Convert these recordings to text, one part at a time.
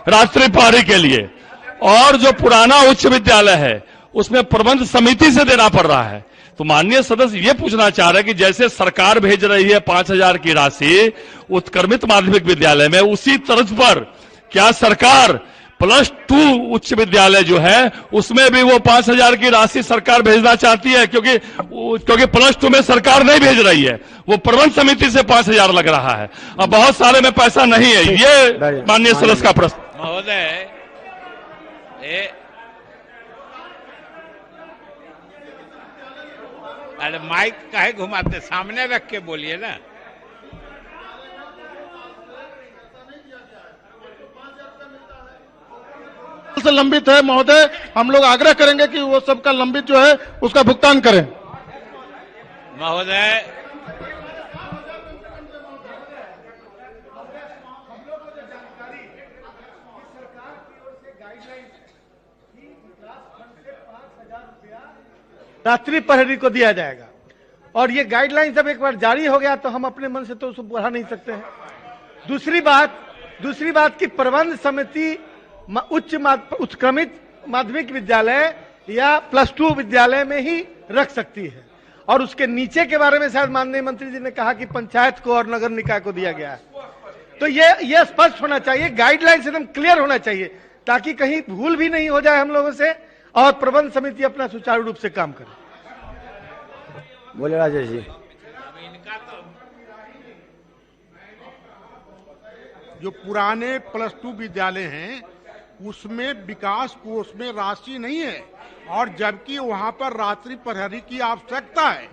रात्रि पारी के लिए, और जो पुराना उच्च विद्यालय है उसमें प्रबंध समिति से देना पड़ रहा है। तो माननीय सदस्य ये पूछना चाह रहे हैं कि जैसे सरकार भेज रही है 5,000 की राशि उत्क्रमित माध्यमिक विद्यालय में, उसी तर्ज पर क्या सरकार +2 उच्च विद्यालय जो है उसमें भी वो 5,000 की राशि सरकार भेजना चाहती है? क्योंकि +2 में सरकार नहीं भेज रही है, वो प्रबंध समिति से 5,000 लग रहा है। अब बहुत सारे में पैसा नहीं है। ये माननीय सदस्य का प्रश्न। महोदय, अरे माइक काहे घुमाते, सामने रख के बोलिए ना। से लंबित है महोदय, हम लोग आग्रह करेंगे कि वो सबका लंबित जो है उसका भुगतान करें। महोदय, रात्रि प्रहरी को दिया जाएगा, और ये गाइडलाइन जब एक बार जारी हो गया तो हम अपने मन से तो उसको बढ़ा नहीं सकते हैं। दूसरी बात की प्रबंध समिति उत्क्रमित माध्यमिक विद्यालय या +2 विद्यालय में ही रख सकती है, और उसके नीचे के बारे में शायद माननीय मंत्री जी ने कहा कि पंचायत को और नगर निकाय को दिया गया है। तो ये स्पष्ट होना चाहिए, गाइडलाइन एकदम क्लियर होना चाहिए, ताकि कहीं भूल भी नहीं हो जाए हम लोगों से, और प्रबंध समिति अपना सुचारू रूप से काम करे। बोले राजेश जी। जो पुराने +2 विद्यालय हैं उसमें विकास कोष में राशि नहीं है, और जबकि वहां पर रात्रि प्रहरी की आवश्यकता है,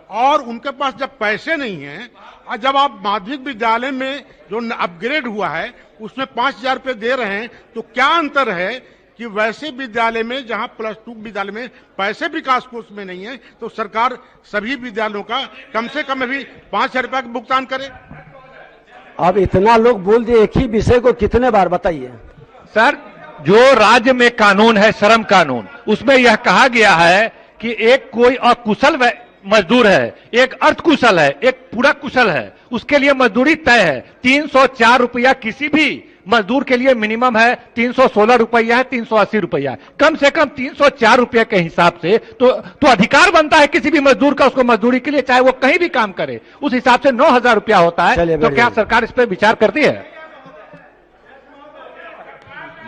और उनके पास जब पैसे नहीं हैं, और जब आप माध्यमिक विद्यालय में जो अपग्रेड हुआ है उसमें 5,000 रुपये दे रहे हैं, तो क्या अंतर है कि वैसे विद्यालय में जहां +2 विद्यालय में पैसे विकास कोष में नहीं है, तो सरकार सभी विद्यालयों का कम से कम अभी 5,000 रुपये का भुगतान करे। अब इतना लोग बोल दिए, एक ही विषय को कितने बार बताइए सर। जो राज्य में कानून है, श्रम कानून, उसमें यह कहा गया है कि एक कोई अकुशल मजदूर है, एक अर्धकुशल है, एक पूरा कुशल है, उसके लिए मजदूरी तय है। 304 रुपया किसी भी मजदूर के लिए मिनिमम है, 316 रुपया है, 380 रुपया है, कम से कम 304 रुपया के हिसाब से तो अधिकार बनता है किसी भी मजदूर का उसको मजदूरी के लिए, चाहे वो कहीं भी काम करे, उस हिसाब से 9,000 रुपया होता है। तो क्या सरकार इस पर विचार करती है?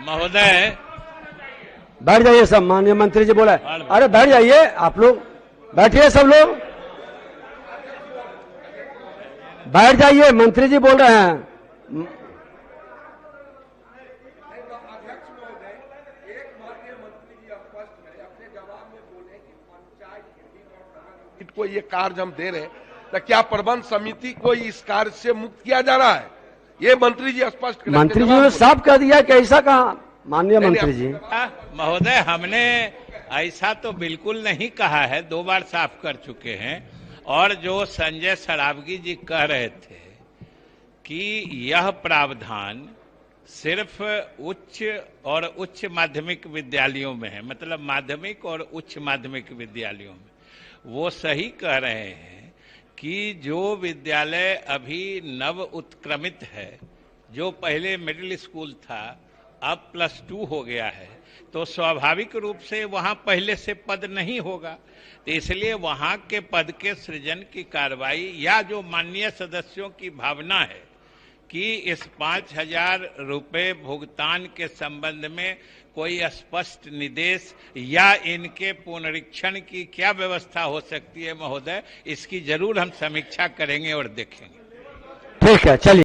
महोदय, बैठ जाइए सब, माननीय मंत्री जी बोला है। अरे बैठ जाइए, आप लोग बैठिए, सब लोग बैठ जाइए, मंत्री जी बोल रहे हैं। को ये कार्य हम दे रहे हैं, तो क्या प्रबंध समिति को इस कार्य से मुक्त किया जा रहा है? ये मंत्री जी स्पष्ट करें। मंत्री जी ने साफ कर दिया कि ऐसा कहा, माननीय मंत्री जी। महोदय, हमने ऐसा तो बिल्कुल नहीं कहा है, 2 बार साफ कर चुके हैं। और जो संजय सरावगी जी कह रहे थे कि यह प्रावधान सिर्फ उच्च और उच्च माध्यमिक विद्यालयों में है, मतलब माध्यमिक और उच्च माध्यमिक विद्यालयों में, वो सही कह रहे हैं कि जो विद्यालय अभी नव उत्क्रमित है, जो पहले मिडिल स्कूल था अब +2 हो गया है, तो स्वाभाविक रूप से वहां पहले से पद नहीं होगा, तो इसलिए वहां के पद के सृजन की कार्रवाई, या जो माननीय सदस्यों की भावना है कि इस 5,000 रुपये भुगतान के संबंध में कोई स्पष्ट निर्देश या इनके पुनरीक्षण की क्या व्यवस्था हो सकती है महोदय, इसकी जरूर हम समीक्षा करेंगे और देखेंगे। ठीक है, चलिए।